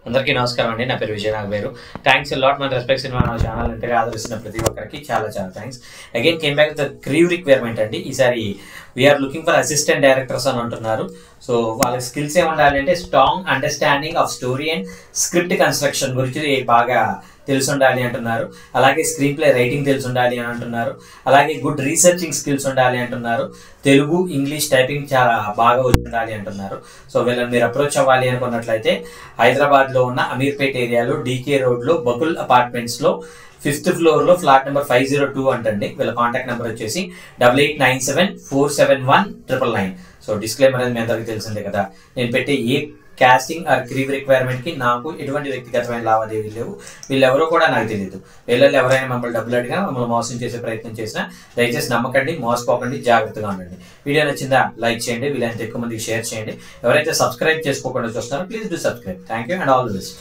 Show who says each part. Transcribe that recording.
Speaker 1: అందరికీ నమస్కారం అండి. నా పేరు విజయ్ నాగవేరు. థ్యాంక్స్ లాట్ మన రెస్పెక్ట్ సినిమా నా ఛానల్ ఎంతగా ఆదరిస్తున్న ప్రతి ఒక్కరికి చాలా చాలా thanks. Again came back the crew requirement అండి. ఈసారి we are looking for assistant directors అని అంటున్నారు. సో వాళ్ళకి స్కిల్స్ ఏముండాలి అంటే strong understanding of story and script construction గురించి బాగా తెలిసి ఉండాలి అంటున్నారు. అలాగే స్క్రీన్ ప్లే రైటింగ్ తెలిసి ఉండాలి అని అంటున్నారు. అలాగే గుడ్ రీసెర్చింగ్ స్కిల్స్ ఉండాలి అంటున్నారు. తెలుగు ఇంగ్లీష్ టైపింగ్ చాలా బాగా వచ్చి ఉండాలి అంటున్నారు. సో వీళ్ళని మీరు అప్రోచ్ అవ్వాలి అనుకున్నట్లయితే హైదరాబాద్లో ఉన్న అమీర్పేట్ ఏరియాలో డీకే రోడ్లో బకుల్ అపార్ట్మెంట్స్లో 5th ఫ్లోర్లో ఫ్లాట్ నెంబర్ 502 అంటండి. వీళ్ళ కాంటాక్ట్ నెంబర్ వచ్చేసి 8897471999. సో డిస్క్లైమర్ అనేది మీ అందరికీ తెలిసిందే కదా. నేను పెట్టే ఏ కాస్టింగ్ ఆర్ క్రీవ్ రిక్వైర్మెంట్ కి నాకు ఎటువంటి వ్యక్తిగతమైన లావాదేవీలు లేవు. వీళ్ళెవరో కూడా నాకు తెలియదు. వీళ్ళల్లో ఎవరైనా మమ్మల్ని డబ్బులు అడిగా మమ్మల్ని మోసం చేసే ప్రయత్నం చేసినా దయచేసి నమ్మకండి, మోసపోకండి, జాగ్రత్తగా ఉండండి. వీడియో నచ్చిందా లైక్ చేయండి, వీళ్ళంత ఎక్కువ మందికి షేర్ చేయండి. ఎవరైతే సబ్స్క్రైబ్ చేసుకోకుండా చూస్తున్నారో please do subscribe. Thank you and all the best.